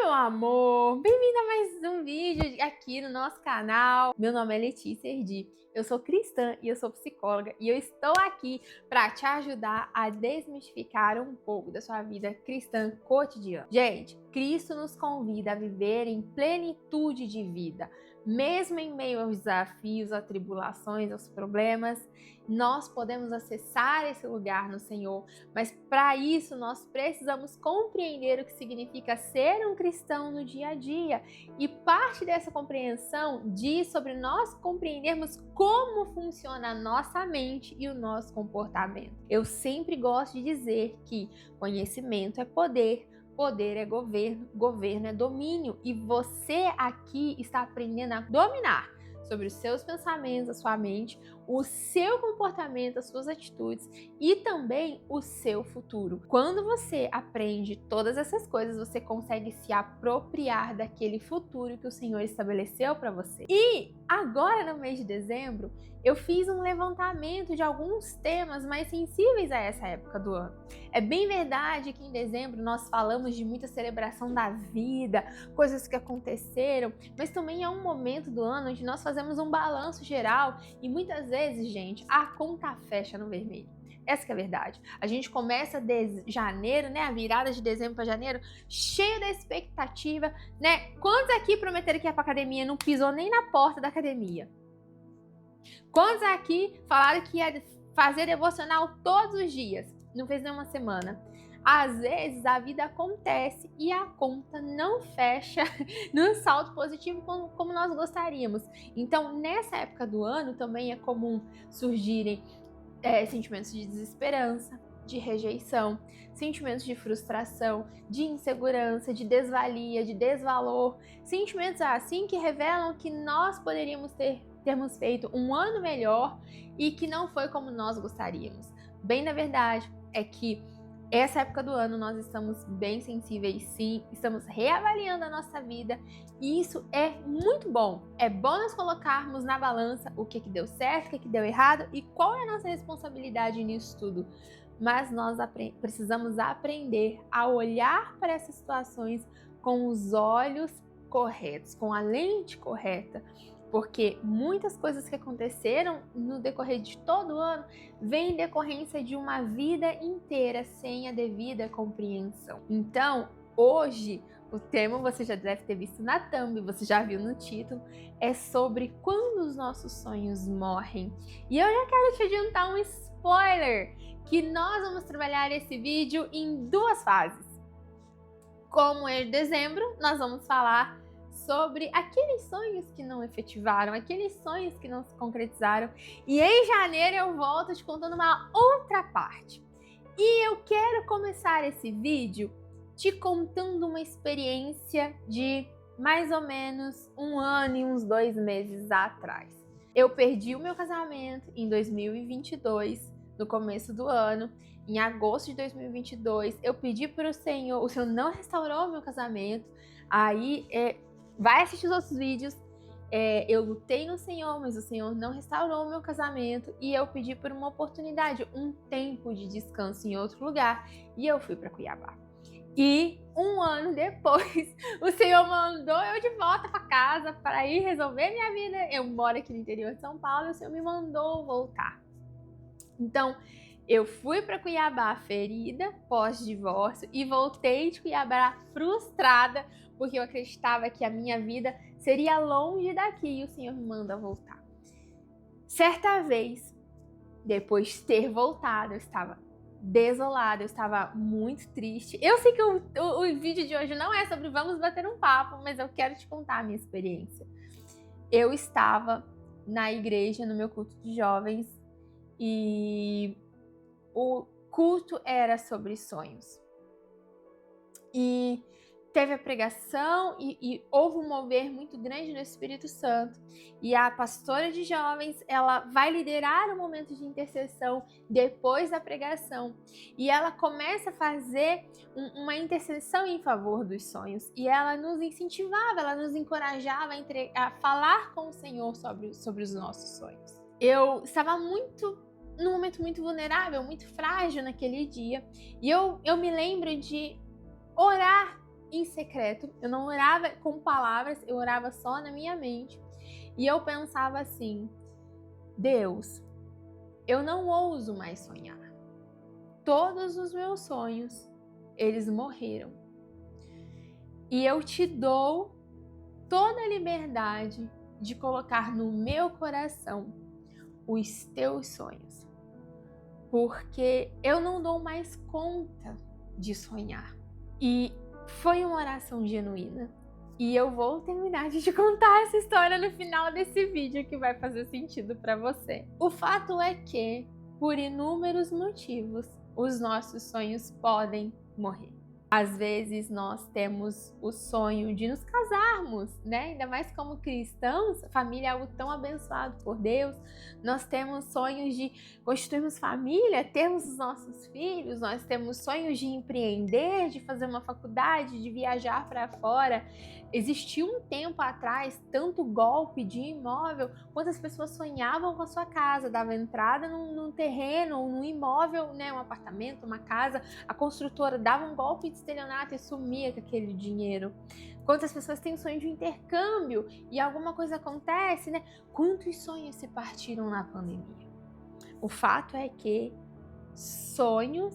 meu amor! Bem-vindo a mais um vídeo aqui no nosso canal. Meu nome é Letícia Erdi, eu sou cristã e eu sou psicóloga e eu estou aqui para te ajudar a desmistificar um pouco da sua vida cristã cotidiana. Gente, Cristo nos convida a viver em plenitude de vida. Mesmo em meio aos desafios, às tribulações, aos problemas, nós podemos acessar esse lugar no Senhor, mas para isso nós precisamos compreender o que significa ser um cristão no dia a dia. E parte dessa compreensão diz sobre nós compreendermos como funciona a nossa mente e o nosso comportamento. Eu sempre gosto de dizer que conhecimento é poder. Poder é governo, governo é domínio, e você aqui está aprendendo a dominar sobre os seus pensamentos, a sua mente, o seu comportamento, as suas atitudes e também o seu futuro. Quando você aprende todas essas coisas, você consegue se apropriar daquele futuro que o Senhor estabeleceu para você. E agora, no mês de dezembro, eu fiz um levantamento de alguns temas mais sensíveis a essa época do ano. É bem verdade que em dezembro nós falamos de muita celebração da vida, coisas que aconteceram, mas também é um momento do ano onde nós fazemos um balanço geral e muitas vezes, gente, a conta fecha no vermelho. Essa que é a verdade. A gente começa de janeiro, né, a virada de dezembro para janeiro, cheio da expectativa, né? Quantos aqui prometeram que ia pra academia e não pisou nem na porta da academia? Quantos aqui falaram que ia fazer devocional todos os dias? Não fez nenhuma semana. Às vezes a vida acontece e a conta não fecha no saldo positivo como nós gostaríamos. Então, nessa época do ano também é comum surgirem sentimentos de desesperança, de rejeição, sentimentos de frustração, de insegurança, de desvalia, de desvalor, sentimentos assim que revelam que nós poderíamos termos feito um ano melhor e que não foi como nós gostaríamos. Bem, na verdade, é que essa época do ano nós estamos bem sensíveis, sim, estamos reavaliando a nossa vida e isso é muito bom. É bom nós colocarmos na balança o que deu certo, o que deu errado e qual é a nossa responsabilidade nisso tudo. Mas nós precisamos aprender a olhar para essas situações com os olhos corretos, com a lente correta. Porque muitas coisas que aconteceram no decorrer de todo o ano vêm em decorrência de uma vida inteira sem a devida compreensão. Então, hoje, o tema você já deve ter visto na thumb, você já viu no título, é sobre quando os nossos sonhos morrem. E eu já quero te adiantar um spoiler, que nós vamos trabalhar esse vídeo em duas fases. Como é dezembro, nós vamos falar sobre aqueles sonhos que não efetivaram, aqueles sonhos que não se concretizaram. E em janeiro eu volto te contando uma outra parte. E eu quero começar esse vídeo te contando uma experiência de mais ou menos um ano e uns 2 meses atrás. Eu perdi o meu casamento em 2022, no começo do ano. Em agosto de 2022, eu pedi para o Senhor não restaurou o meu casamento. Aí, vai assistir os outros vídeos. Eu lutei no Senhor, mas o Senhor não restaurou o meu casamento e eu pedi por uma oportunidade, um tempo de descanso em outro lugar e eu fui para Cuiabá. E um ano depois, o Senhor mandou eu de volta para casa para ir resolver minha vida. Eu moro aqui no interior de São Paulo e o Senhor me mandou voltar. Então, eu fui para Cuiabá ferida, pós-divórcio, e voltei de Cuiabá frustrada, porque eu acreditava que a minha vida seria longe daqui e o Senhor me manda voltar. Certa vez, depois de ter voltado, eu estava desolada, eu estava muito triste. Eu sei que o vídeo de hoje não é sobre vamos bater um papo, mas eu quero te contar a minha experiência. Eu estava na igreja, no meu culto de jovens, e o culto era sobre sonhos. E teve a pregação e houve um mover muito grande no Espírito Santo. E a pastora de jovens, ela vai liderar o momento de intercessão depois da pregação. E ela começa a fazer uma intercessão em favor dos sonhos. E ela nos incentivava, ela nos encorajava a falar com o Senhor sobre os nossos sonhos. Eu estava num momento muito vulnerável, muito frágil naquele dia. E eu me lembro de orar em secreto, eu não orava com palavras, eu orava só na minha mente. E eu pensava assim: Deus, eu não ouso mais sonhar. Todos os meus sonhos, eles morreram. E eu te dou toda a liberdade de colocar no meu coração os teus sonhos. Porque eu não dou mais conta de sonhar. E foi uma oração genuína. E eu vou terminar de te contar essa história no final desse vídeo que vai fazer sentido para você. O fato é que, por inúmeros motivos, os nossos sonhos podem morrer. Às vezes nós temos o sonho de nos casarmos, né? Ainda mais como cristãos, família é algo tão abençoado por Deus. Nós temos sonhos de constituirmos família, termos os nossos filhos, nós temos sonhos de empreender, de fazer uma faculdade, de viajar para fora. Existiu um tempo atrás tanto golpe de imóvel, quantas pessoas sonhavam com a sua casa, dava entrada num terreno, num imóvel, né? Um apartamento, uma casa, a construtora dava um golpe de estelionato e sumia com aquele dinheiro. Quantas pessoas têm sonho de intercâmbio e alguma coisa acontece, né? Quantos sonhos se partiram na pandemia? O fato é que sonhos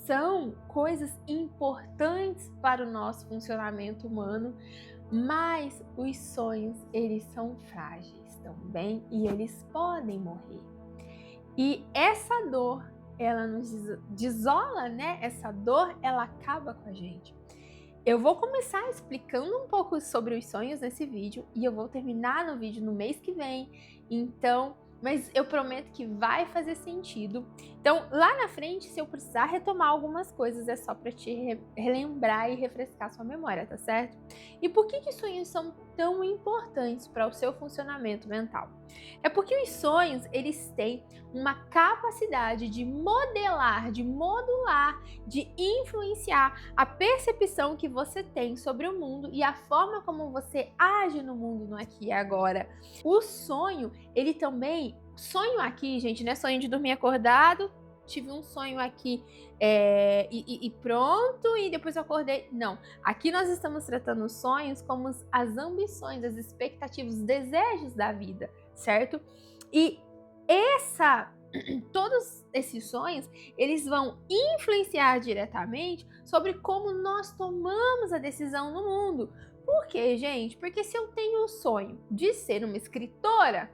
são coisas importantes para o nosso funcionamento humano, mas os sonhos, eles são frágeis também e eles podem morrer. E essa dor, ela nos desola, né? Essa dor, ela acaba com a gente. Eu vou começar explicando um pouco sobre os sonhos nesse vídeo e eu vou terminar no vídeo no mês que vem. Então, mas eu prometo que vai fazer sentido. Então, lá na frente, se eu precisar retomar algumas coisas, é só para te relembrar e refrescar sua memória, tá certo? E por que sonhos são tão importantes para o seu funcionamento mental? É porque os sonhos, eles têm uma capacidade de modelar, de modular, de influenciar a percepção que você tem sobre o mundo e a forma como você age no mundo no aqui e agora. O sonho, ele também... Sonho aqui, gente, não é sonho de dormir acordado, tive um sonho aqui e pronto, e depois eu acordei. Não, aqui nós estamos tratando os sonhos como as ambições, as expectativas, os desejos da vida, certo? E todos esses sonhos, eles vão influenciar diretamente sobre como nós tomamos a decisão no mundo. Por quê, gente? Porque se eu tenho o sonho de ser uma escritora,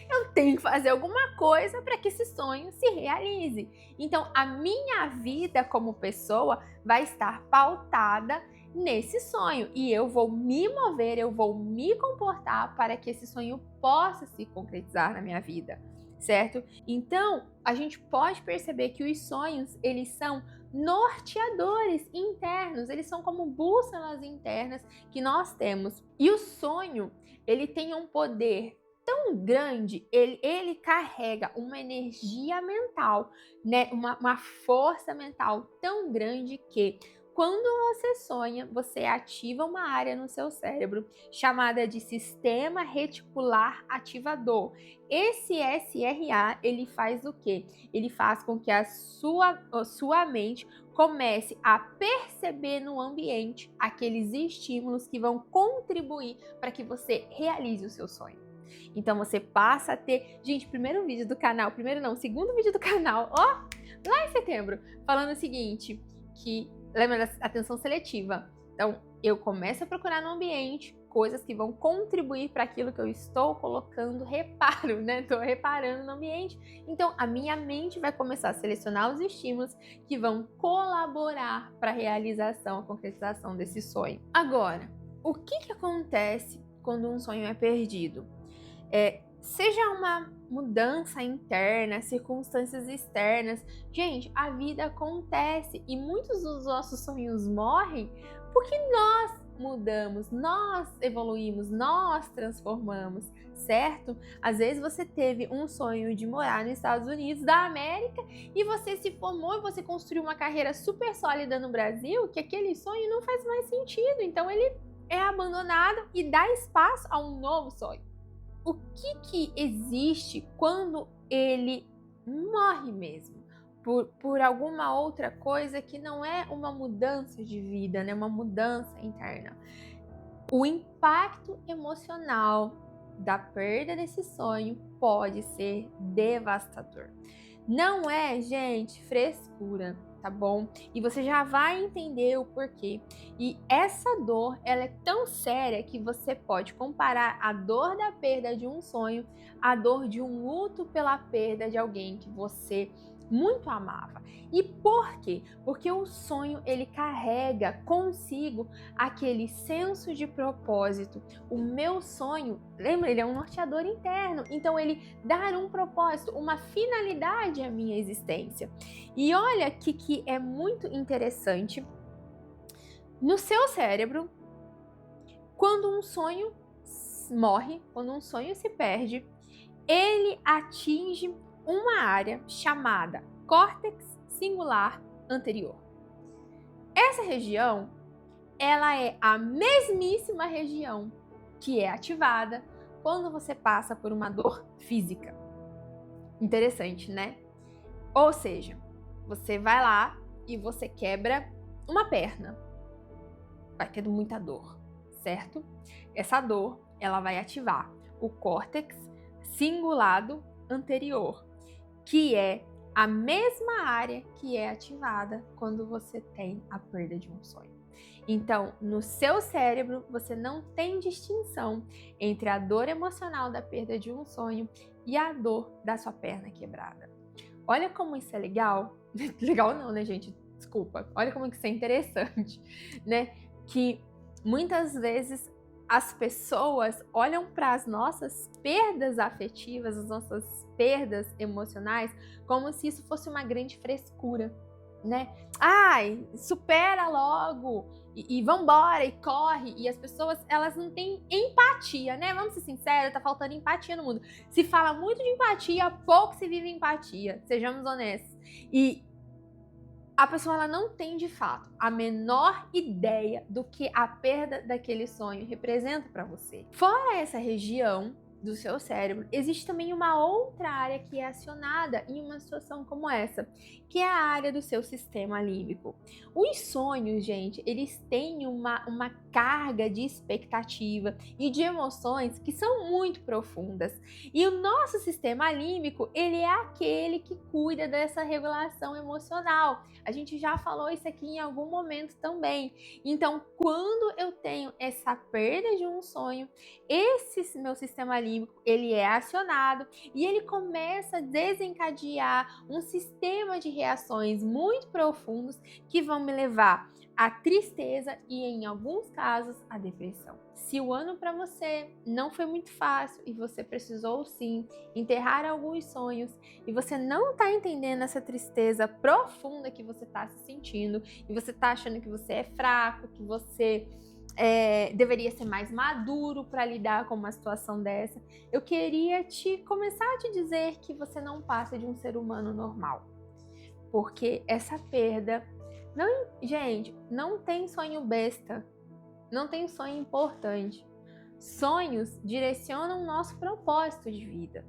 eu tenho que fazer alguma coisa para que esse sonho se realize. Então, a minha vida como pessoa vai estar pautada nesse sonho e eu vou me mover, eu vou me comportar para que esse sonho possa se concretizar na minha vida, certo? Então, a gente pode perceber que os sonhos, eles são norteadores internos, eles são como bússolas internas que nós temos. E o sonho, ele tem um poder tão grande, ele carrega uma energia mental, né? Uma força mental tão grande que quando você sonha, você ativa uma área no seu cérebro chamada de sistema reticular ativador. Esse SRA, ele faz o quê? Ele faz com que a sua mente comece a perceber no ambiente aqueles estímulos que vão contribuir para que você realize o seu sonho. Então você passa a ter, gente, segundo vídeo do canal, ó, lá em setembro, falando o seguinte, que lembra da atenção seletiva. Então eu começo a procurar no ambiente coisas que vão contribuir para aquilo que eu estou colocando reparo, né? Estou reparando no ambiente. Então a minha mente vai começar a selecionar os estímulos que vão colaborar para a realização, a concretização desse sonho. Agora, o que acontece quando um sonho é perdido? Seja uma mudança interna, circunstâncias externas, gente, a vida acontece e muitos dos nossos sonhos morrem porque nós mudamos, nós evoluímos, nós transformamos, certo? Às vezes você teve um sonho de morar nos Estados Unidos da América e você se formou e você construiu uma carreira super sólida no Brasil, que aquele sonho não faz mais sentido, então ele é abandonado e dá espaço a um novo sonho. O que existe quando ele morre mesmo? por alguma outra coisa que não é uma mudança de vida, né? Uma mudança interna. O impacto emocional da perda desse sonho pode ser devastador. Não é, gente, frescura, tá bom? E você já vai entender o porquê. E essa dor, ela é tão séria que você pode comparar a dor da perda de um sonho à dor de um luto pela perda de alguém que você muito amava. E por quê? Porque o sonho, ele carrega consigo aquele senso de propósito. O meu sonho, lembra, ele é um norteador interno, então ele dá um propósito, uma finalidade à minha existência. E olha que é muito interessante, no seu cérebro, quando um sonho morre, quando um sonho se perde, ele atinge uma área chamada córtex singular anterior. Essa região, ela é a mesmíssima região que é ativada quando você passa por uma dor física. Interessante, né? Ou seja, você vai lá e você quebra uma perna. Vai ter muita dor, certo? Essa dor, ela vai ativar o córtex cingulado anterior, que é a mesma área que é ativada quando você tem a perda de um sonho. Então, no seu cérebro, você não tem distinção entre a dor emocional da perda de um sonho e a dor da sua perna quebrada. Olha como isso é legal. Legal não, né, gente? Desculpa. Olha como isso é interessante, né? Que muitas vezes as pessoas olham para as nossas perdas afetivas, as nossas perdas emocionais, como se isso fosse uma grande frescura, né? Ai, supera logo e vambora e corre. E as pessoas, elas não têm empatia, né? Vamos ser sinceros, tá faltando empatia no mundo. Se fala muito de empatia, pouco se vive empatia, sejamos honestos. E a pessoa, ela não tem de fato a menor ideia do que a perda daquele sonho representa para você. Fora essa região do seu cérebro, existe também uma outra área que é acionada em uma situação como essa, que é a área do seu sistema límbico. Os sonhos, gente, eles têm uma carga de expectativa e de emoções que são muito profundas. E o nosso sistema límbico, ele é aquele que cuida dessa regulação emocional. A gente já falou isso aqui em algum momento também. Então, quando eu tenho essa perda de um sonho, esse meu sistema límbico, ele é acionado e ele começa a desencadear um sistema de reações muito profundos que vão me levar à tristeza e, em alguns casos, à depressão. Se o ano para você não foi muito fácil e você precisou sim enterrar alguns sonhos e você não está entendendo essa tristeza profunda que você está se sentindo e você está achando que você é fraco, que você deveria ser mais maduro para lidar com uma situação dessa, eu queria começar a te dizer que você não passa de um ser humano normal. Porque essa perda... Gente, não tem sonho besta. Não tem sonho importante. Sonhos direcionam o nosso propósito de vida.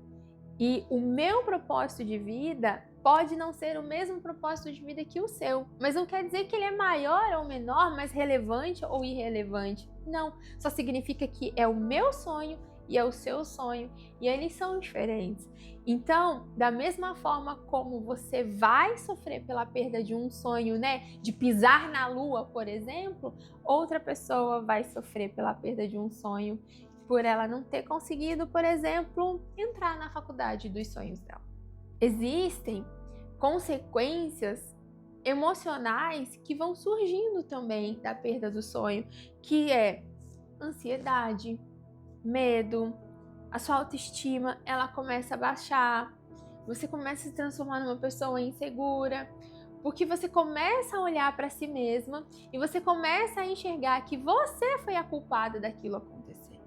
E o meu propósito de vida pode não ser o mesmo propósito de vida que o seu. Mas não quer dizer que ele é maior ou menor, mais relevante ou irrelevante. Não. Só significa que é o meu sonho e é o seu sonho. E eles são diferentes. Então, da mesma forma como você vai sofrer pela perda de um sonho, né? De pisar na lua, por exemplo, outra pessoa vai sofrer pela perda de um sonho por ela não ter conseguido, por exemplo, entrar na faculdade dos sonhos dela. Existem consequências emocionais que vão surgindo também da perda do sonho, que é ansiedade, medo, a sua autoestima, ela começa a baixar, você começa a se transformar numa pessoa insegura, porque você começa a olhar para si mesma e você começa a enxergar que você foi a culpada daquilo acontecer.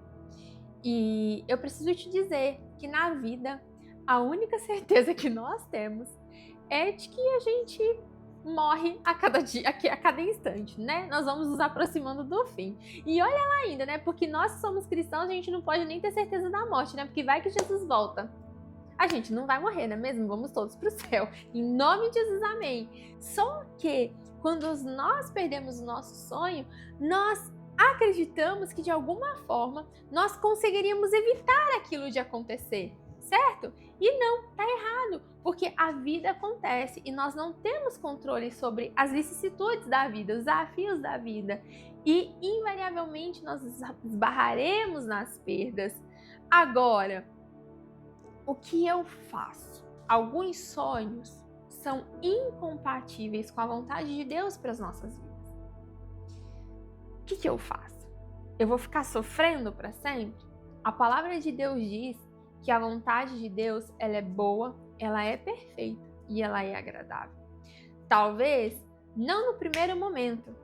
E eu preciso te dizer que na vida, a única certeza que nós temos é de que a gente morre a cada dia, a cada instante, né? Nós vamos nos aproximando do fim. E olha lá ainda, né? Porque nós somos cristãos, a gente não pode nem ter certeza da morte, né? Porque vai que Jesus volta. a gente não vai morrer, não é mesmo? Vamos todos para o céu. Em nome de Jesus, amém. Só que quando nós perdemos o nosso sonho, nós acreditamos que de alguma forma nós conseguiríamos evitar aquilo de acontecer, certo? E não, tá errado, porque a vida acontece e nós não temos controle sobre as vicissitudes da vida, os desafios da vida. E invariavelmente nós esbarraremos nas perdas. Agora, o que eu faço? Alguns sonhos são incompatíveis com a vontade de Deus para as nossas vidas. O que eu faço? Eu vou ficar sofrendo para sempre? A palavra de Deus diz que a vontade de Deus, ela é boa, ela é perfeita e ela é agradável. Talvez não no primeiro momento,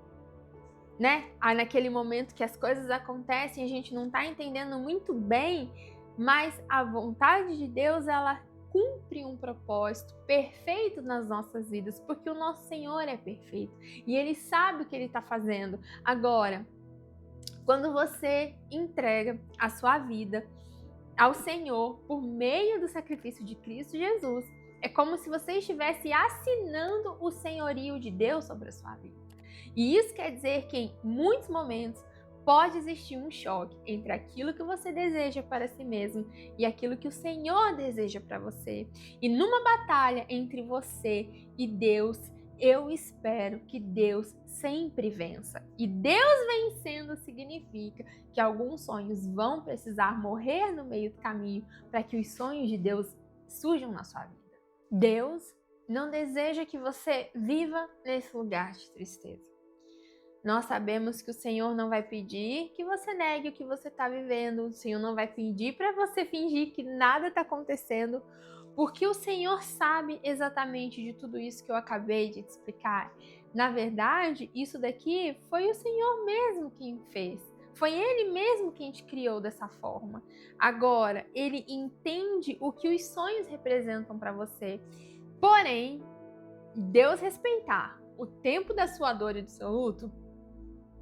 né? Naquele momento que as coisas acontecem, a gente não está entendendo muito bem, mas a vontade de Deus, ela cumpre um propósito perfeito nas nossas vidas, porque o nosso Senhor é perfeito e Ele sabe o que Ele está fazendo. Agora, quando você entrega a sua vida ao Senhor por meio do sacrifício de Cristo Jesus, é como se você estivesse assinando o senhorio de Deus sobre a sua vida. E isso quer dizer que em muitos momentos pode existir um choque entre aquilo que você deseja para si mesmo e aquilo que o Senhor deseja para você. E numa batalha entre você e Deus, eu espero que Deus sempre vença. E Deus vencendo significa que alguns sonhos vão precisar morrer no meio do caminho para que os sonhos de Deus surjam na sua vida. Deus não deseja que você viva nesse lugar de tristeza. Nós sabemos que o Senhor não vai pedir que você negue o que você está vivendo. O Senhor não vai pedir para você fingir que nada está acontecendo, porque o Senhor sabe exatamente de tudo isso que eu acabei de te explicar. Na verdade, isso daqui foi o Senhor mesmo quem fez. Foi Ele mesmo quem te criou dessa forma. Agora, Ele entende o que os sonhos representam para você. Porém, Deus respeitar o tempo da sua dor e do seu luto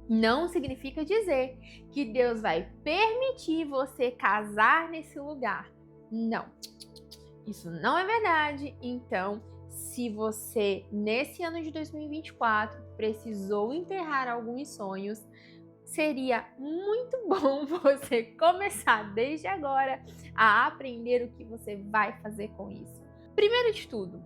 não significa dizer que Deus vai permitir você casar nesse lugar. Não, isso não é verdade. Então, se você, nesse ano de 2024, precisou enterrar alguns sonhos, seria muito bom você começar desde agora a aprender o que você vai fazer com isso. Primeiro de tudo,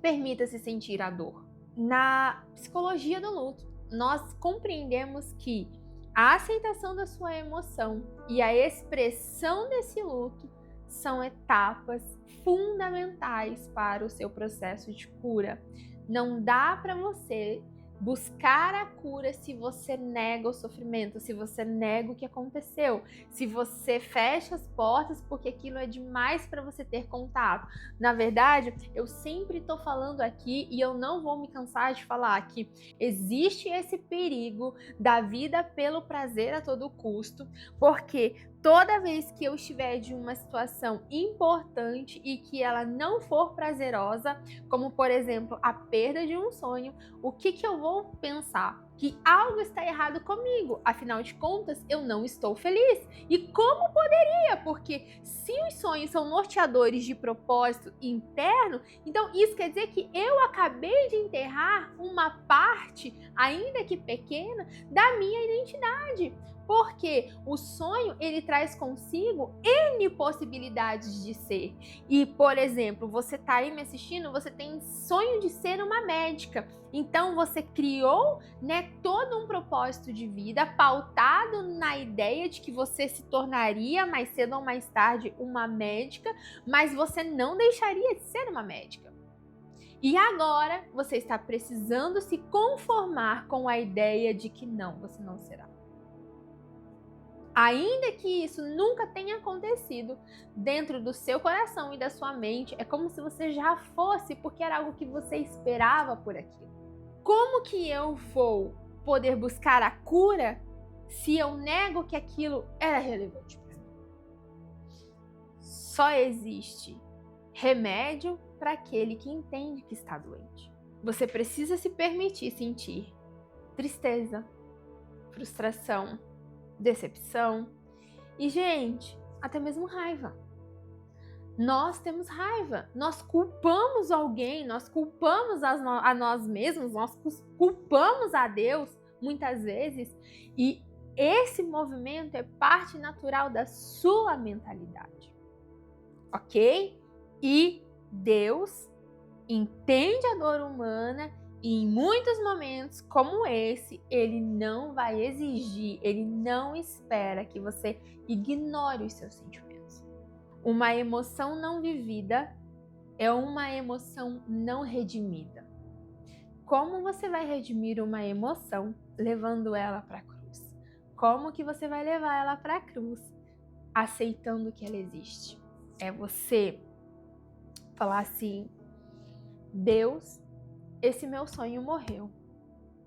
permita-se sentir a dor. Na psicologia do luto, nós compreendemos que a aceitação da sua emoção e a expressão desse luto são etapas fundamentais para o seu processo de cura. Não dá para você buscar a cura se você nega o sofrimento, se você nega o que aconteceu, se você fecha as portas porque aquilo é demais para você ter contato. Na verdade, eu sempre estou falando aqui e eu não vou me cansar de falar que existe esse perigo da vida pelo prazer a todo custo, porque toda vez que eu estiver de uma situação importante e que ela não for prazerosa, como por exemplo a perda de um sonho, o que eu vou pensar? Que algo está errado comigo, afinal de contas eu não estou feliz. E como poderia? Porque se os sonhos são norteadores de propósito interno, então isso quer dizer que eu acabei de enterrar uma parte, ainda que pequena, da minha identidade. Porque o sonho, ele traz consigo N possibilidades de ser. E, por exemplo, você está aí me assistindo, você tem sonho de ser uma médica. Então, você criou, todo um propósito de vida pautado na ideia de que você se tornaria mais cedo ou mais tarde uma médica, mas você não deixaria de ser uma médica. E agora, você está precisando se conformar com a ideia de que não, você não será. Ainda que isso nunca tenha acontecido dentro do seu coração e da sua mente, é como se você já fosse, porque era algo que você esperava por aquilo. Como que eu vou poder buscar a cura se eu nego que aquilo era relevante para mim? Só existe remédio para aquele que entende que está doente. Você precisa se permitir sentir tristeza, frustração, decepção e, gente, até mesmo raiva. nós temos raiva, nós culpamos alguém, nós culpamos a nós mesmos, nós culpamos a Deus muitas vezes, e esse movimento é parte natural da sua mentalidade, ok? E Deus entende a dor humana e em muitos momentos como esse, Ele não vai exigir, Ele não espera que você ignore os seus sentimentos. Uma emoção não vivida é uma emoção não redimida. Como você vai redimir uma emoção levando ela para a cruz? Como que você vai levar ela para a cruz aceitando que ela existe? É você falar assim: Deus, esse meu sonho morreu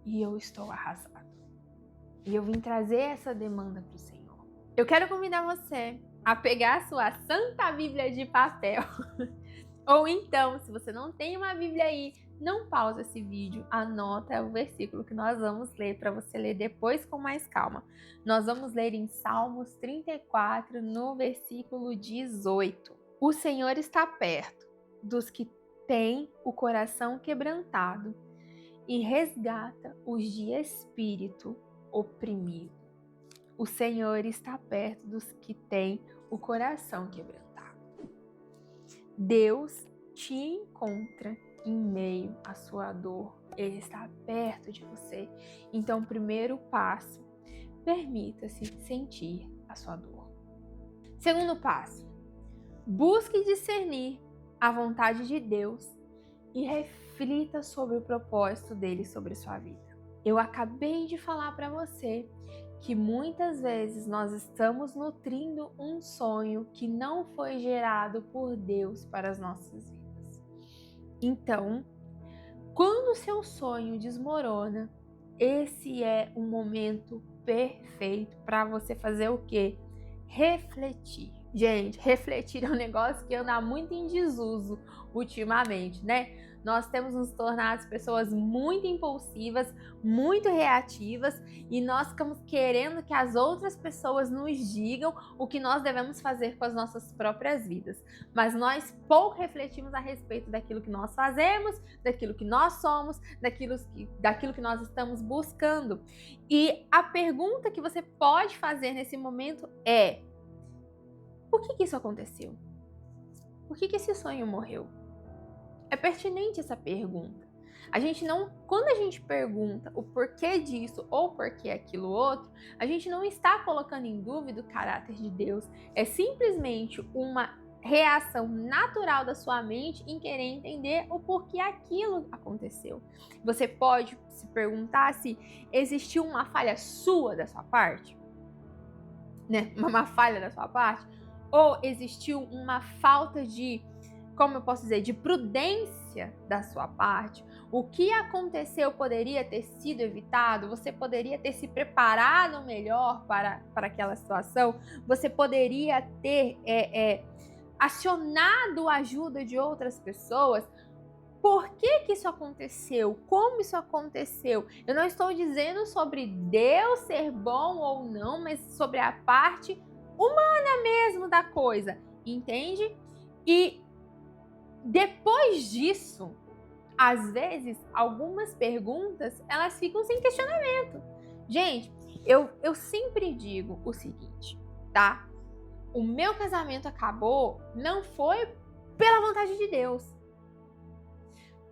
e eu estou arrasado. E eu vim trazer essa demanda para o Senhor. Eu quero convidar você a pegar a sua Santa Bíblia de papel. Ou então, se você não tem uma Bíblia aí, não pausa esse vídeo, anota o versículo que nós vamos ler para você ler depois com mais calma. Nós vamos ler em Salmos 34, no versículo 18. O Senhor está perto dos que têm o coração quebrantado e resgata os de espírito oprimido. O Senhor está perto dos que têm o coração quebrantado. Deus te encontra em meio à sua dor. Ele está perto de você. Então, o primeiro passo, permita-se sentir a sua dor. Segundo passo, busque discernir a vontade de Deus e reflita sobre o propósito dele sobre sua vida. Eu acabei de falar para você que muitas vezes nós estamos nutrindo um sonho que não foi gerado por Deus para as nossas vidas. Então, quando o seu sonho desmorona, esse é um momento perfeito para você fazer o quê? Refletir. Gente, refletir é um negócio que anda muito em desuso ultimamente, né? Nós temos nos tornado pessoas muito impulsivas, muito reativas e nós ficamos querendo que as outras pessoas nos digam o que nós devemos fazer com as nossas próprias vidas. Mas nós pouco refletimos a respeito daquilo que nós fazemos, daquilo que nós somos, daquilo que nós estamos buscando. E a pergunta que você pode fazer nesse momento é: por que isso aconteceu? Por que esse sonho morreu? É pertinente essa pergunta. Quando a gente pergunta o porquê disso ou porquê aquilo outro, a gente não está colocando em dúvida o caráter de Deus. É simplesmente uma reação natural da sua mente em querer entender o porquê aquilo aconteceu. Você pode se perguntar se existiu uma falha sua da sua parte, né? Uma falha da sua parte, ou existiu uma falta de, como eu posso dizer, de prudência da sua parte. O que aconteceu poderia ter sido evitado, você poderia ter se preparado melhor para aquela situação, você poderia ter acionado a ajuda de outras pessoas. Por que isso aconteceu? Como isso aconteceu? Eu não estou dizendo sobre Deus ser bom ou não, mas sobre a parte humana mesmo da coisa, entende? E depois disso, às vezes, algumas perguntas, elas ficam sem questionamento. Gente, eu sempre digo o seguinte, tá? O meu casamento acabou não foi pela vontade de Deus,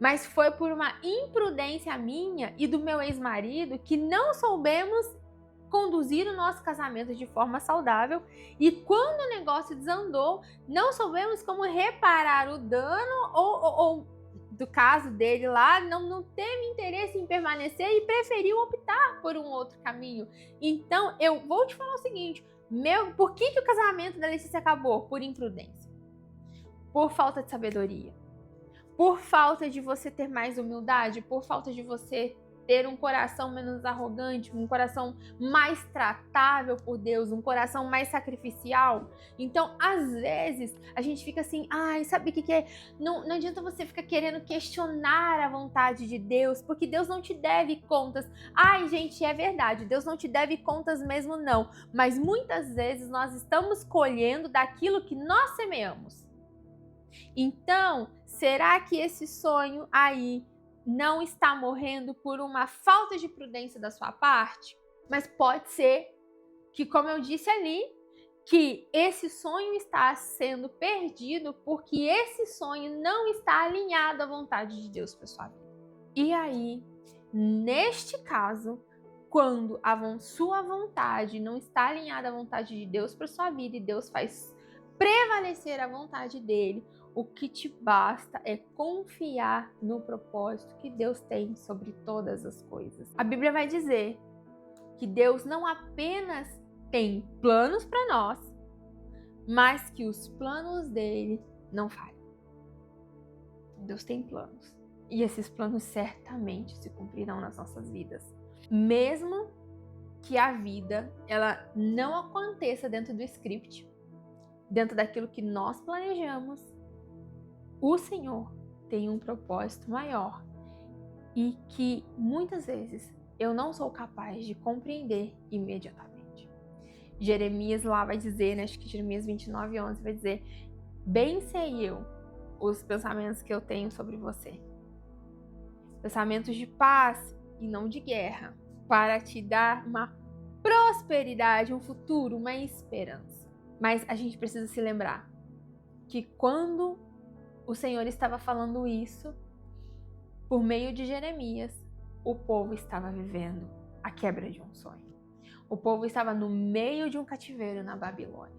mas foi por uma imprudência minha e do meu ex-marido que não soubemos conduzir o nosso casamento de forma saudável, e quando o negócio desandou, não soubemos como reparar o dano ou do caso dele lá, não teve interesse em permanecer e preferiu optar por um outro caminho. Então, eu vou te falar o seguinte, por que o casamento da Letícia acabou? Por imprudência, por falta de sabedoria, por falta de você ter mais humildade, por falta de você ter um coração menos arrogante, um coração mais tratável por Deus, um coração mais sacrificial. Então, às vezes, a gente fica assim, sabe o que é? Não adianta você ficar querendo questionar a vontade de Deus, porque Deus não te deve contas. Gente, é verdade, Deus não te deve contas mesmo não, mas muitas vezes nós estamos colhendo daquilo que nós semeamos. Então, será que esse sonho aí não está morrendo por uma falta de prudência da sua parte? Mas pode ser que, como eu disse ali, que esse sonho está sendo perdido porque esse sonho não está alinhado à vontade de Deus para sua vida. E aí, neste caso, quando a sua vontade não está alinhada à vontade de Deus para sua vida e Deus faz prevalecer a vontade dele, o que te basta é confiar no propósito que Deus tem sobre todas as coisas. A Bíblia vai dizer que Deus não apenas tem planos para nós, mas que os planos dele não falham. Deus tem planos. E esses planos certamente se cumprirão nas nossas vidas. Mesmo que a vida ela não aconteça dentro do script, dentro daquilo que nós planejamos, o Senhor tem um propósito maior e que muitas vezes eu não sou capaz de compreender imediatamente. Jeremias lá vai dizer, acho que Jeremias 29:11 vai dizer: bem sei eu os pensamentos que eu tenho sobre você. Pensamentos de paz e não de guerra, para te dar uma prosperidade, um futuro, uma esperança. Mas a gente precisa se lembrar que quando o Senhor estava falando isso, por meio de Jeremias, o povo estava vivendo a quebra de um sonho. O povo estava no meio de um cativeiro na Babilônia.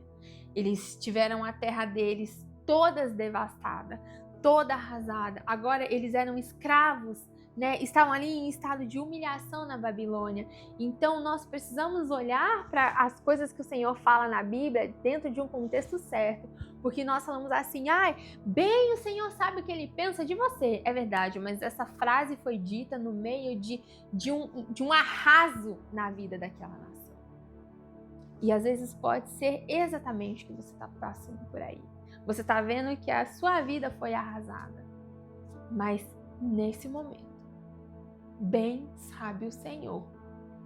Eles tiveram a terra deles toda devastada, toda arrasada. Agora eles eram escravos, né? Estavam ali em estado de humilhação na Babilônia. Então nós precisamos olhar para as coisas que o Senhor fala na Bíblia dentro de um contexto certo. Porque nós falamos assim, bem o Senhor sabe o que Ele pensa de você. É verdade, mas essa frase foi dita no meio de um arraso na vida daquela nação. E às vezes pode ser exatamente o que você está passando por aí. Você está vendo que a sua vida foi arrasada. Mas nesse momento, bem sabe o Senhor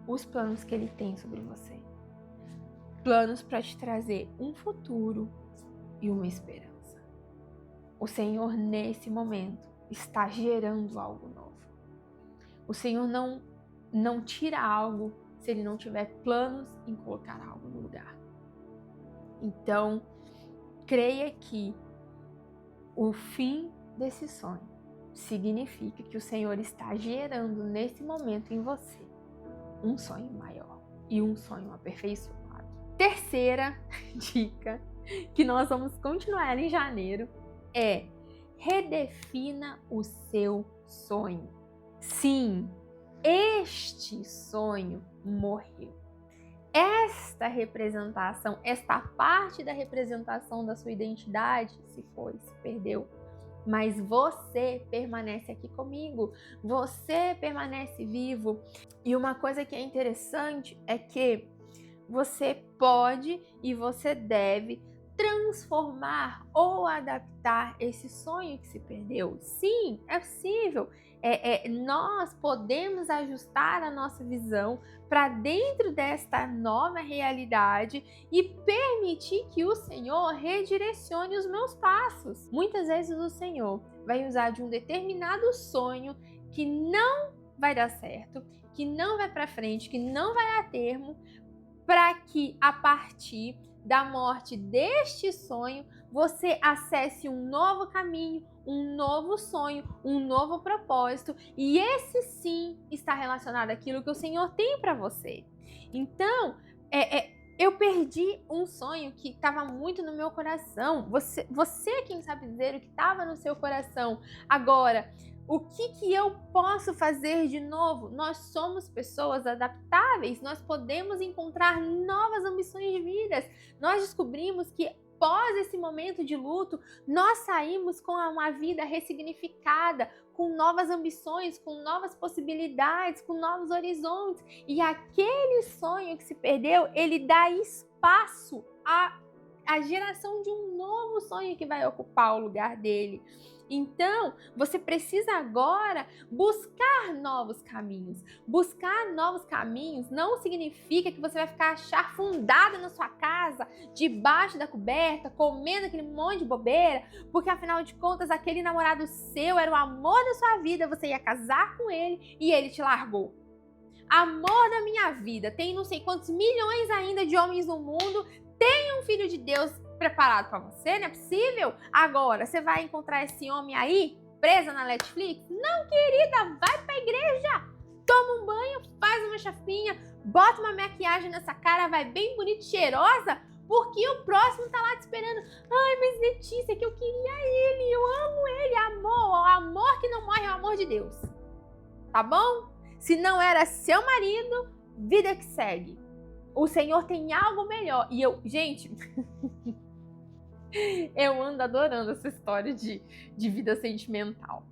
os planos que Ele tem sobre você. Planos para te trazer um futuro e uma esperança. O Senhor, nesse momento, está gerando algo novo. O Senhor não tira algo se Ele não tiver planos em colocar algo no lugar. Então, creia que o fim desse sonho significa que o Senhor está gerando nesse momento em você um sonho maior e um sonho aperfeiçoado. Terceira dica que nós vamos continuar em janeiro é: redefina o seu sonho. Sim, este sonho morreu. Esta representação, esta parte da representação da sua identidade se foi, se perdeu. Mas você permanece aqui comigo, você permanece vivo. E uma coisa que é interessante é que você pode e você deve transformar ou adaptar esse sonho que se perdeu. Sim, é possível. Nós podemos ajustar a nossa visão para dentro desta nova realidade e permitir que o Senhor redirecione os meus passos. Muitas vezes o Senhor vai usar de um determinado sonho que não vai dar certo, que não vai para frente, que não vai a termo, para que a partir da morte deste sonho você acesse um novo caminho, um novo sonho, um novo propósito, e esse sim está relacionado àquilo que o Senhor tem para você. Então, eu perdi um sonho que estava muito no meu coração. Você é quem sabe dizer o que estava no seu coração. Agora, o que eu posso fazer de novo? Nós somos pessoas adaptáveis, nós podemos encontrar novas ambições de vidas. Nós descobrimos que após esse momento de luto, nós saímos com uma vida ressignificada, com novas ambições, com novas possibilidades, com novos horizontes. E aquele sonho que se perdeu, ele dá espaço a geração de um novo sonho que vai ocupar o lugar dele. Então, você precisa agora buscar novos caminhos. Buscar novos caminhos não significa que você vai ficar chafurdada na sua casa, debaixo da coberta, comendo aquele monte de bobeira, porque afinal de contas aquele namorado seu era o amor da sua vida, você ia casar com ele e ele te largou. Amor da minha vida, tem não sei quantos milhões ainda de homens no mundo, tem um filho de Deus preparado para você, não é possível? Agora, você vai encontrar esse homem aí, presa na Netflix? Não, querida, vai pra igreja, toma um banho, faz uma chapinha, bota uma maquiagem nessa cara, vai bem bonita, cheirosa, porque o próximo tá lá te esperando. Ai, mas Letícia, que eu queria ele, eu amo ele, amor, o amor que não morre é o amor de Deus, tá bom? Se não era seu marido, vida que segue. O Senhor tem algo melhor. E eu, gente, eu ando adorando essa história de vida sentimental.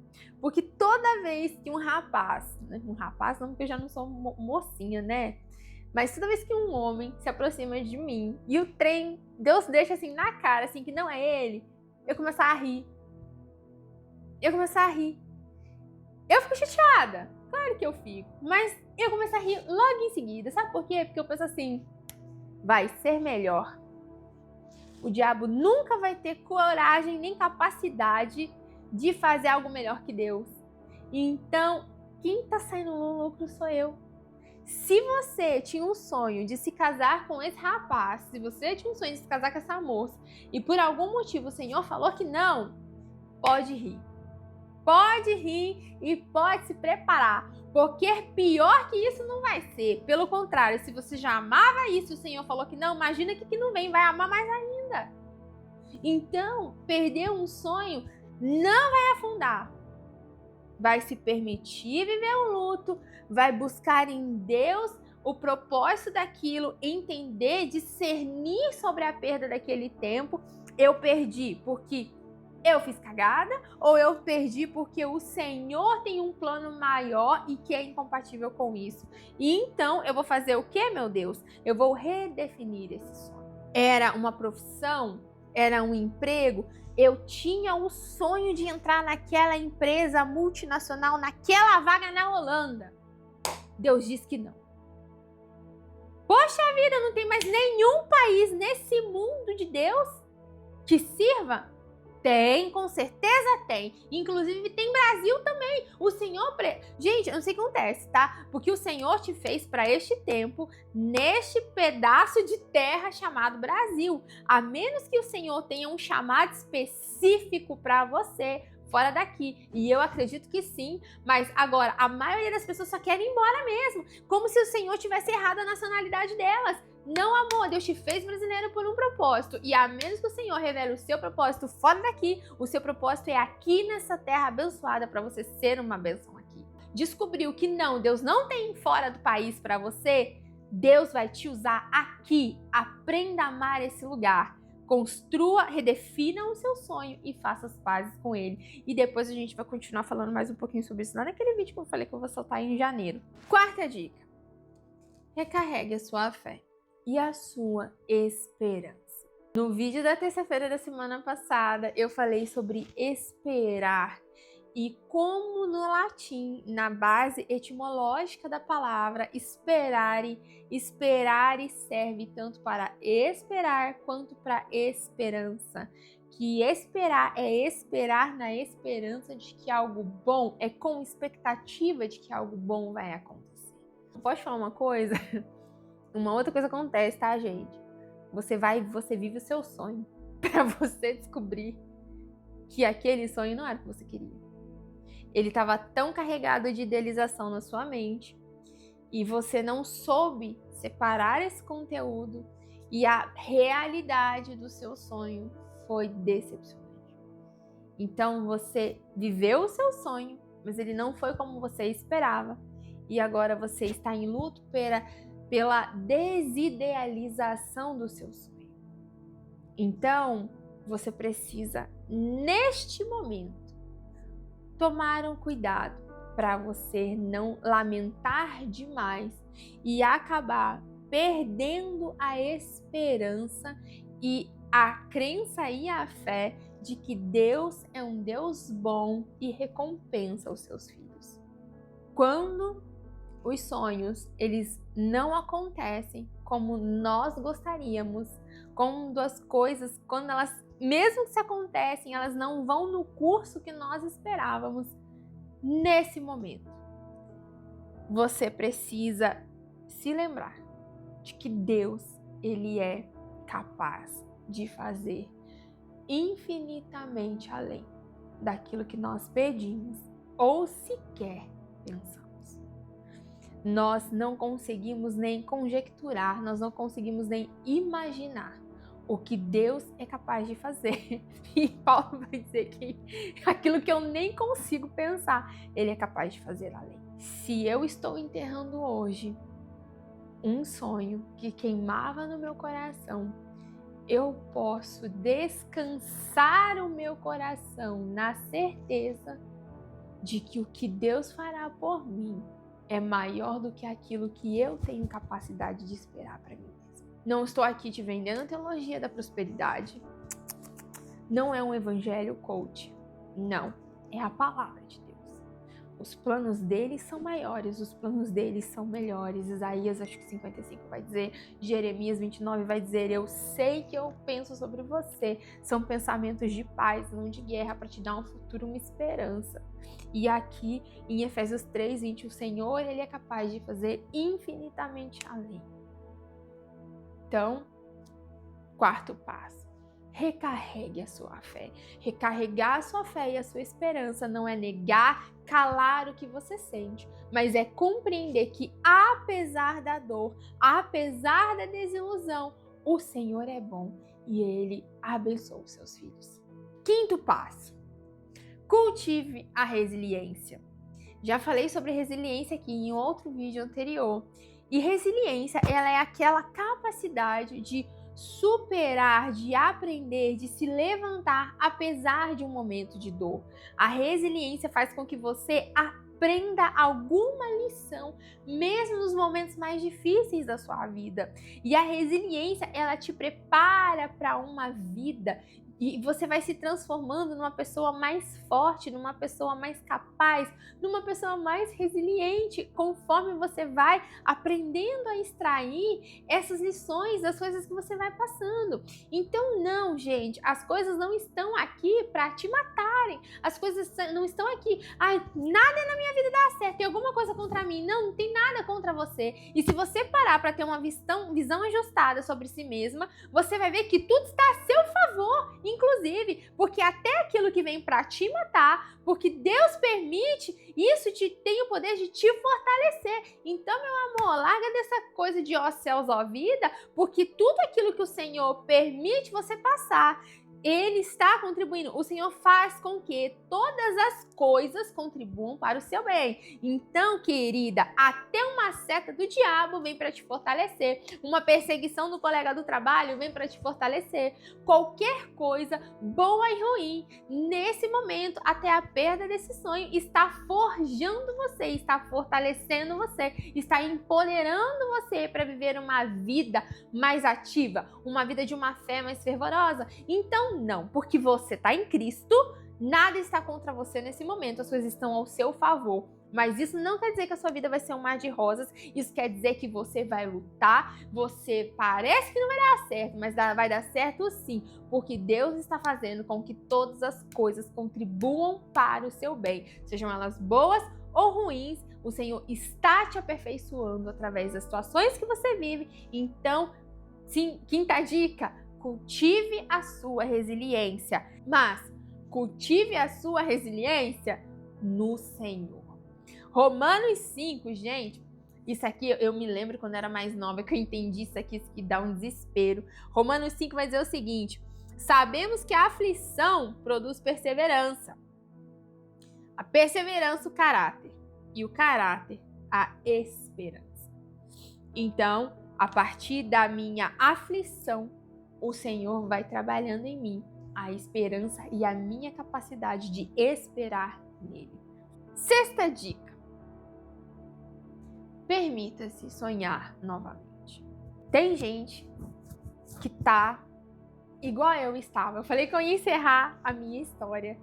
Porque toda vez que um rapaz não, porque eu já não sou mocinha, né? Mas toda vez que um homem se aproxima de mim e o trem, Deus deixa assim na cara, assim, que não é ele, eu começo a rir. Eu fico chateada. Claro que eu fico. Mas eu começo a rir logo em seguida. Sabe por quê? Porque eu penso assim, vai ser melhor. O diabo nunca vai ter coragem nem capacidade de fazer algo melhor que Deus. Então, quem tá saindo no lucro sou eu. Se você tinha um sonho de se casar com esse rapaz, se você tinha um sonho de se casar com essa moça, e por algum motivo o Senhor falou que não, pode rir. Pode rir e pode se preparar, porque pior que isso não vai ser. Pelo contrário, se você já amava isso e o Senhor falou que não, imagina que não vem, vai amar mais ainda. Então, perder um sonho não vai afundar. Vai se permitir viver o luto, vai buscar em Deus o propósito daquilo, entender, discernir sobre a perda daquele tempo. Eu perdi porque eu fiz cagada, ou eu perdi porque o Senhor tem um plano maior e que é incompatível com isso. E então eu vou fazer o quê, meu Deus? Eu vou redefinir esse sonho. Era uma profissão? Era um emprego? Eu tinha o sonho de entrar naquela empresa multinacional, naquela vaga na Holanda. Deus disse que não. Poxa vida, não tem mais nenhum país nesse mundo de Deus que sirva? Tem, com certeza tem. Inclusive tem Brasil também. O Senhor... Gente, eu não sei o que acontece, tá? Porque o Senhor te fez para este tempo, neste pedaço de terra chamado Brasil. A menos que o Senhor tenha um chamado específico para você fora daqui. E eu acredito que sim. Mas agora, a maioria das pessoas só querem ir embora mesmo. Como se o Senhor tivesse errado a nacionalidade delas. Não, amor, Deus te fez brasileiro por um propósito. E a menos que o Senhor revele o seu propósito fora daqui, o seu propósito é aqui nessa terra abençoada para você ser uma bênção aqui. Descobriu que não, Deus não tem fora do país para você? Deus vai te usar aqui. Aprenda a amar esse lugar. Construa, redefina o seu sonho e faça as pazes com ele. E depois a gente vai continuar falando mais um pouquinho sobre isso lá naquele vídeo que eu falei que eu vou soltar em janeiro. Quarta dica. Recarregue a sua fé e a sua esperança. No vídeo da terça-feira da semana passada, eu falei sobre esperar e como no latim, na base etimológica da palavra esperare serve tanto para esperar quanto para esperança. Que esperar é esperar na esperança de que algo bom, é com expectativa de que algo bom vai acontecer. Pode falar uma coisa? Uma outra coisa acontece, tá, gente? Você vive o seu sonho pra você descobrir que aquele sonho não era o que você queria. Ele estava tão carregado de idealização na sua mente e você não soube separar esse conteúdo e a realidade do seu sonho foi decepcionante. Então você viveu o seu sonho, mas ele não foi como você esperava e agora você está em luto pela desidealização do seu sonho. Então, você precisa, neste momento, tomar um cuidado para você não lamentar demais e acabar perdendo a esperança e a crença e a fé de que Deus é um Deus bom e recompensa os seus filhos. Quando os sonhos, eles não acontecem como nós gostaríamos, quando as coisas, quando elas, mesmo que se acontecem, elas não vão no curso que nós esperávamos, nesse momento, você precisa se lembrar de que Deus, ele é capaz de fazer infinitamente além daquilo que nós pedimos ou sequer pensamos. Nós não conseguimos nem conjecturar, nós não conseguimos nem imaginar o que Deus é capaz de fazer. E Paulo vai dizer que aquilo que eu nem consigo pensar, ele é capaz de fazer além. Se eu estou enterrando hoje um sonho que queimava no meu coração, eu posso descansar o meu coração na certeza de que o que Deus fará por mim é maior do que aquilo que eu tenho capacidade de esperar para mim mesma. Não estou aqui te vendendo a teologia da prosperidade. Não é um evangelho coach. Não, é a palavra de Deus. Os planos dele são maiores, os planos dele são melhores. Isaías, acho que 55 vai dizer, Jeremias 29 vai dizer, eu sei que eu penso sobre você. São pensamentos de paz, não de guerra, para te dar um futuro, uma esperança. E aqui em Efésios 3:20, o Senhor, ele é capaz de fazer infinitamente além. Então, quarto passo. Recarregue a sua fé. Recarregar a sua fé e a sua esperança não é negar, calar o que você sente, mas é compreender que apesar da dor, apesar da desilusão, o Senhor é bom e Ele abençoa os seus filhos. Quinto passo. Cultive a resiliência. Já falei sobre resiliência aqui em outro vídeo anterior. E resiliência, ela é aquela capacidade de superar, de aprender, de se levantar apesar de um momento de dor. A resiliência faz com que você aprenda alguma lição, mesmo nos momentos mais difíceis da sua vida. E a resiliência, ela te prepara para uma vida e você vai se transformando numa pessoa mais forte, numa pessoa mais capaz, numa pessoa mais resiliente, conforme você vai aprendendo a extrair essas lições das coisas que você vai passando. Então não, gente, as coisas não estão aqui para te matarem. As coisas não estão aqui, ai, nada na minha vida dá certo, tem alguma coisa contra mim. Não, não tem nada contra você. E se você parar para ter uma visão ajustada sobre si mesma, você vai ver que tudo está a seu favor. Inclusive, porque até aquilo que vem para te matar, porque Deus permite, isso tem o poder de te fortalecer. Então, meu amor, larga dessa coisa de ó céus, ó vida, porque tudo aquilo que o Senhor permite você passar, Ele está contribuindo. O Senhor faz com que todas as coisas contribuam para o seu bem. Então, querida, até uma seta do diabo vem para te fortalecer. Uma perseguição do colega do trabalho vem para te fortalecer. Qualquer coisa, boa e ruim, nesse momento, até a perda desse sonho, está forjando você, está fortalecendo você, está empoderando você para viver uma vida mais ativa, uma vida de uma fé mais fervorosa. Então, não, porque você está em Cristo, nada está contra você nesse momento, as coisas estão ao seu favor. Mas isso não quer dizer que a sua vida vai ser um mar de rosas, isso quer dizer que você vai lutar, você parece que não vai dar certo, mas vai dar certo sim, porque Deus está fazendo com que todas as coisas contribuam para o seu bem, sejam elas boas ou ruins, o Senhor está te aperfeiçoando através das situações que você vive. Então, sim, quinta dica, cultive a sua resiliência, mas cultive a sua resiliência no Senhor. Romanos 5, gente, isso aqui eu me lembro quando era mais nova que eu entendi isso aqui dá um desespero. Romanos 5 vai dizer o seguinte: sabemos que a aflição produz perseverança, a perseverança o caráter e o caráter a esperança. Então, a partir da minha aflição, o Senhor vai trabalhando em mim a esperança e a minha capacidade de esperar nele. Sexta dica. Permita-se sonhar novamente. Tem gente que tá igual eu estava. Eu falei que eu ia encerrar a minha história.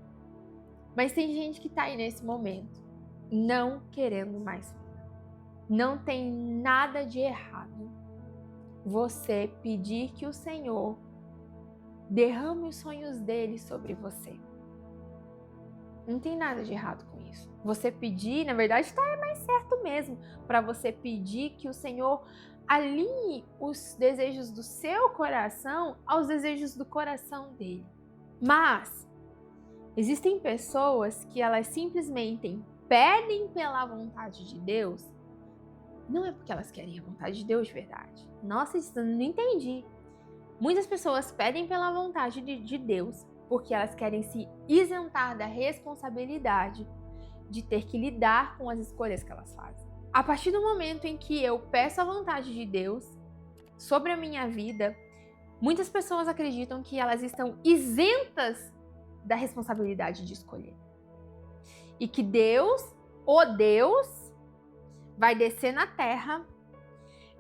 Mas tem gente que tá aí nesse momento, não querendo mais sonhar. Não tem nada de errado você pedir que o Senhor derrame os sonhos dele sobre você. Não tem nada de errado com isso. Você pedir, na verdade, tá mais certo mesmo, para você pedir que o Senhor alinhe os desejos do seu coração aos desejos do coração dele. Mas existem pessoas que elas simplesmente pedem pela vontade de Deus, não é porque elas querem a vontade de Deus de verdade. Nossa, isso eu não entendi. Muitas pessoas pedem pela vontade de Deus porque elas querem se isentar da responsabilidade de ter que lidar com as escolhas que elas fazem. A partir do momento em que eu peço a vontade de Deus sobre a minha vida, muitas pessoas acreditam que elas estão isentas da responsabilidade de escolher. E que Deus, vai descer na terra,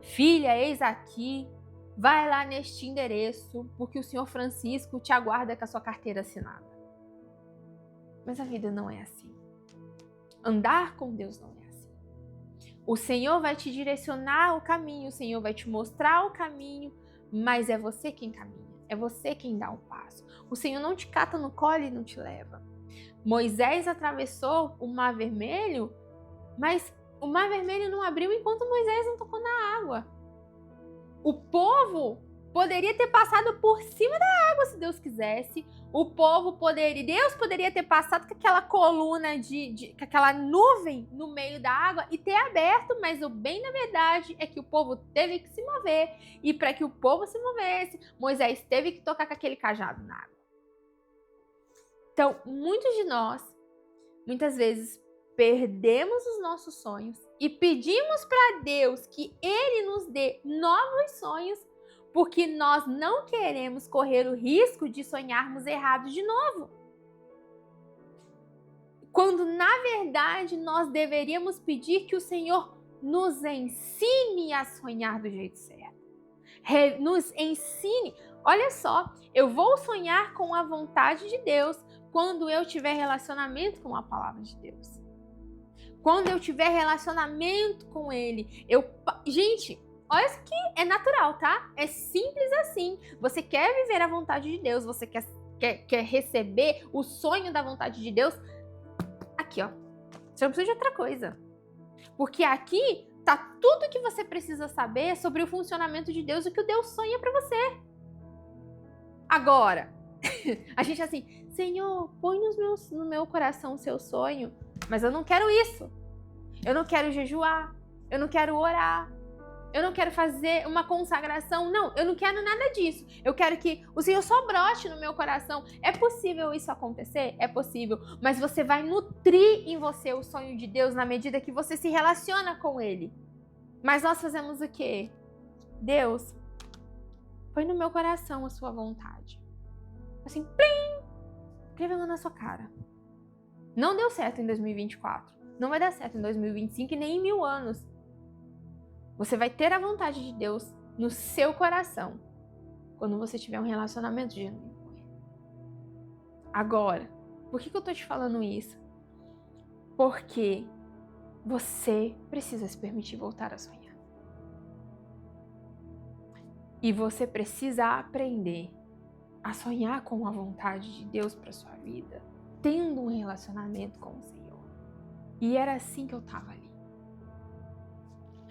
filha, eis aqui, vai lá neste endereço, porque o senhor Francisco te aguarda com a sua carteira assinada. Mas a vida não é assim. Andar com Deus não é assim. O Senhor vai te direcionar o caminho, o Senhor vai te mostrar o caminho, mas é você quem caminha, é você quem dá o passo. O Senhor não te cata no colo e não te leva. Moisés atravessou o Mar Vermelho, mas o Mar Vermelho não abriu enquanto Moisés não tocou na água. O povo poderia ter passado por cima da água se Deus quisesse. Deus poderia ter passado com aquela coluna com aquela nuvem no meio da água e ter aberto, mas o bem na verdade é que o povo teve que se mover. E para que o povo se movesse, Moisés teve que tocar com aquele cajado na água. Então, muitos de nós, muitas vezes, perdemos os nossos sonhos e pedimos para Deus que Ele nos dê novos sonhos porque nós não queremos correr o risco de sonharmos errado de novo. Quando, na verdade, nós deveríamos pedir que o Senhor nos ensine a sonhar do jeito certo. Nos ensine. Olha só, eu vou sonhar com a vontade de Deus quando eu tiver relacionamento com a palavra de Deus. Quando eu tiver relacionamento com Ele. Gente, olha isso que é natural, tá? É simples assim. Você quer viver a vontade de Deus, você quer receber o sonho da vontade de Deus. Aqui, ó. Você não precisa de outra coisa. Porque aqui tá tudo que você precisa saber sobre o funcionamento de Deus, o que o Deus sonha pra você. Agora, a gente assim, Senhor, põe no meu coração o seu sonho, mas eu não quero isso. Eu não quero jejuar, eu não quero orar, eu não quero fazer uma consagração. Não, eu não quero nada disso. Eu quero que o Senhor só brote no meu coração. É possível isso acontecer? É possível. Mas você vai nutrir em você o sonho de Deus na medida que você se relaciona com Ele. Mas nós fazemos o quê? Deus, põe no meu coração a sua vontade. Assim, plim! Escrevendo na sua cara. Não deu certo em 2024. Não vai dar certo em 2025 e nem em 1000 anos. Você vai ter a vontade de Deus no seu coração quando você tiver um relacionamento genuíno com Ele. Agora, por que eu tô te falando isso? Porque você precisa se permitir voltar a sonhar. E você precisa aprender a sonhar com a vontade de Deus para sua vida, tendo um relacionamento com o Senhor. E era assim que eu tava ali.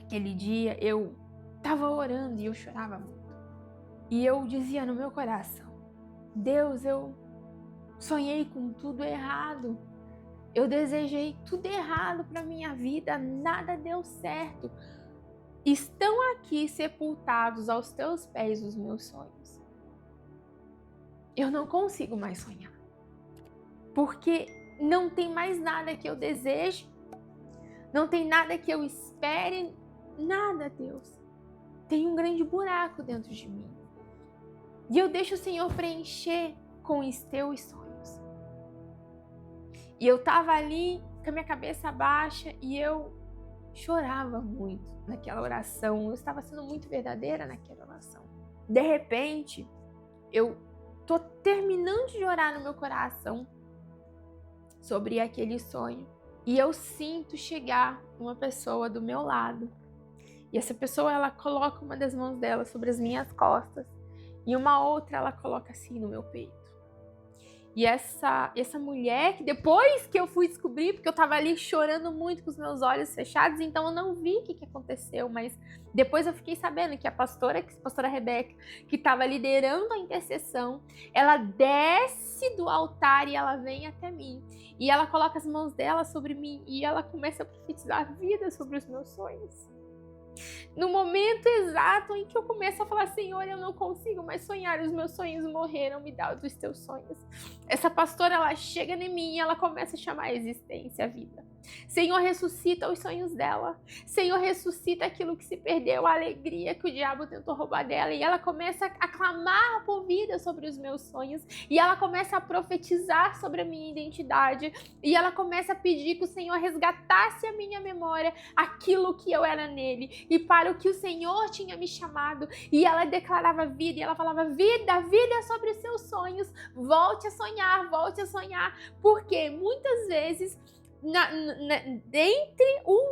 Aquele dia eu tava orando e eu chorava muito. E eu dizia no meu coração, Deus, eu sonhei com tudo errado. Eu desejei tudo errado para minha vida, nada deu certo. Estão aqui sepultados aos teus pés os meus sonhos. Eu não consigo mais sonhar. Porque não tem mais nada que eu deseje, não tem nada que eu espere, nada, Deus. Tem um grande buraco dentro de mim. E eu deixo o Senhor preencher com os teus sonhos. E eu tava ali com a minha cabeça baixa e eu chorava muito naquela oração. Eu estava sendo muito verdadeira naquela oração. De repente, eu tô terminando de orar no meu coração sobre aquele sonho. E eu sinto chegar uma pessoa do meu lado. E essa pessoa, ela coloca uma das mãos dela sobre as minhas costas. E uma outra, ela coloca assim no meu peito. E essa mulher, que depois que eu fui descobrir, porque eu tava ali chorando muito com os meus olhos fechados, então eu não vi o que aconteceu, mas depois eu fiquei sabendo que a pastora Rebeca, que tava liderando a intercessão, ela desce do altar e ela vem até mim. E ela coloca as mãos dela sobre mim e ela começa a profetizar a vida sobre os meus sonhos. No momento exato em que eu começo a falar, Senhor, eu não consigo mais sonhar, os meus sonhos morreram, me dá os teus sonhos. Essa pastora, ela chega em mim e ela começa a chamar a existência, a vida. Senhor, ressuscita os sonhos dela. Senhor, ressuscita aquilo que se perdeu, a alegria que o diabo tentou roubar dela. E ela começa a clamar por vida sobre os meus sonhos. E ela começa a profetizar sobre a minha identidade. E ela começa a pedir que o Senhor resgatasse a minha memória, aquilo que eu era nele. E para o que o Senhor tinha me chamado. E ela declarava vida. E ela falava, vida, vida é sobre os seus sonhos. Volte a sonhar, volte a sonhar. Porque muitas vezes, entre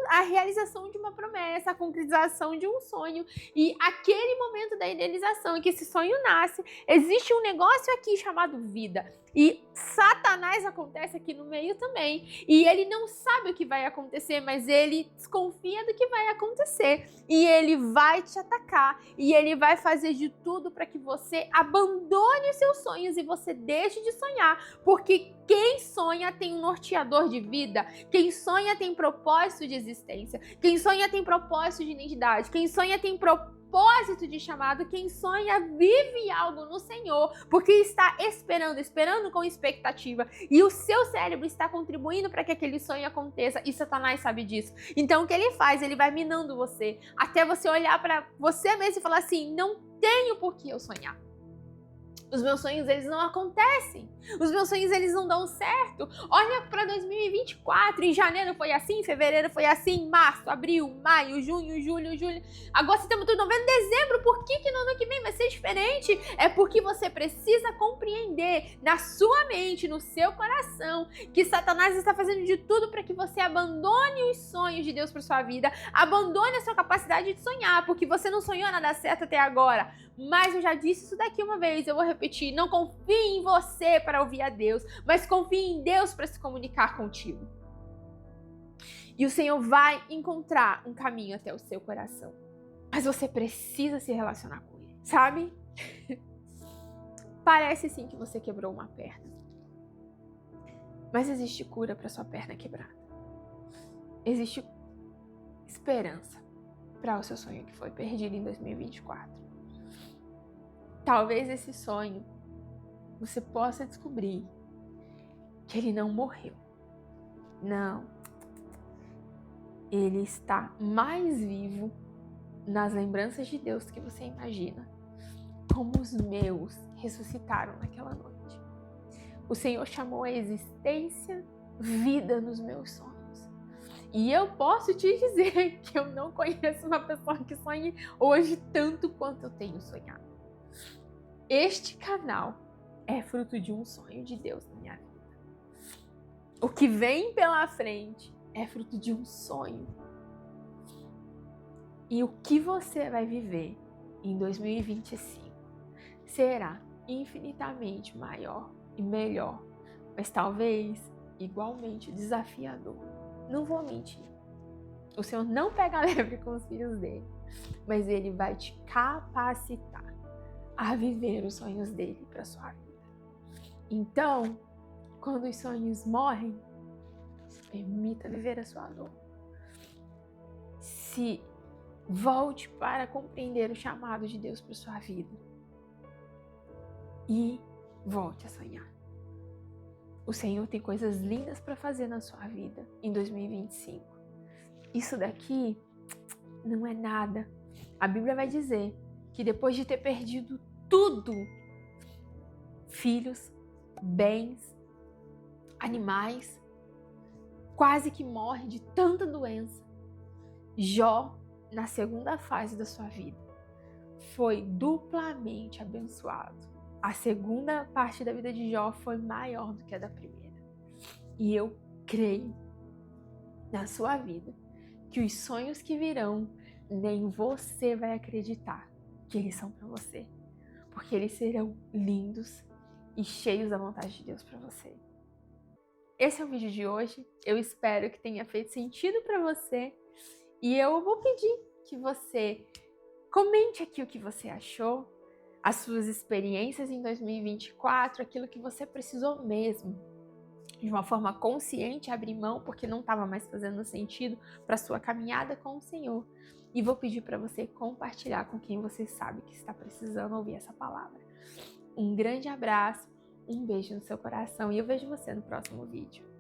a realização de uma promessa, a concretização de um sonho e aquele momento da idealização em que esse sonho nasce, existe um negócio aqui chamado vida. E Satanás acontece aqui no meio também. E ele não sabe o que vai acontecer, mas ele desconfia do que vai acontecer. E ele vai te atacar. E ele vai fazer de tudo para que você abandone os seus sonhos e você deixe de sonhar. Porque quem sonha tem um norteador de vida. Quem sonha tem propósito de existência. Quem sonha tem propósito de identidade. Quem sonha tem propósito de chamado. Quem sonha vive algo no Senhor, porque está esperando com expectativa, e o seu cérebro está contribuindo para que aquele sonho aconteça, e Satanás sabe disso. Então o que ele faz? Ele vai minando você, até você olhar para você mesmo e falar assim, não tenho por que eu sonhar. Os meus sonhos, eles não acontecem. Os meus sonhos, eles não dão certo. Olha para 2024. Em janeiro foi assim, fevereiro foi assim, março, abril, maio, junho, julho, agosto, setembro, outubro, novembro, dezembro. Por que no ano que vem vai ser diferente? É porque você precisa compreender na sua mente, no seu coração, que Satanás está fazendo de tudo para que você abandone os sonhos de Deus para sua vida, abandone a sua capacidade de sonhar, porque você não sonhou nada certo até agora. Mas eu já disse isso daqui uma vez, eu vou repetir, não confie em você para ouvir a Deus, mas confie em Deus para se comunicar contigo. E o Senhor vai encontrar um caminho até o seu coração. Mas você precisa se relacionar com Ele, sabe? Parece sim que você quebrou uma perna. Mas existe cura para sua perna quebrada. Existe esperança para o seu sonho que foi perdido em 2024. Talvez esse sonho você possa descobrir que ele não morreu. Não. Ele está mais vivo nas lembranças de Deus que você imagina. Como os meus ressuscitaram naquela noite. O Senhor chamou a existência, vida nos meus sonhos. E eu posso te dizer que eu não conheço uma pessoa que sonhe hoje tanto quanto eu tenho sonhado. Este canal é fruto de um sonho de Deus na minha vida. O que vem pela frente é fruto de um sonho. E o que você vai viver em 2025 será infinitamente maior e melhor, mas talvez igualmente desafiador. Não vou mentir. O Senhor não pega leve com os filhos dele, mas ele vai te capacitar a viver os sonhos dele para sua vida. Então, quando os sonhos morrem, se permita viver a sua dor. Se volte para compreender o chamado de Deus para sua vida. E volte a sonhar. O Senhor tem coisas lindas para fazer na sua vida em 2025. Isso daqui não é nada. A Bíblia vai dizer que depois de ter perdido tudo, filhos, bens, animais, quase que morre de tanta doença, Jó, na segunda fase da sua vida, foi duplamente abençoado. a segunda parte da vida de Jó foi maior do que a da primeira. E eu creio na sua vida que os sonhos que virão, nem você vai acreditar que eles são para você, porque eles serão lindos e cheios da vontade de Deus para você. Esse é o vídeo de hoje. Eu espero que tenha feito sentido para você e eu vou pedir que você comente aqui o que você achou, as suas experiências em 2024, aquilo que você precisou mesmo, de uma forma consciente, abrir mão porque não estava mais fazendo sentido para a sua caminhada com o Senhor. E vou pedir para você compartilhar com quem você sabe que está precisando ouvir essa palavra. Um grande abraço, um beijo no seu coração e eu vejo você no próximo vídeo.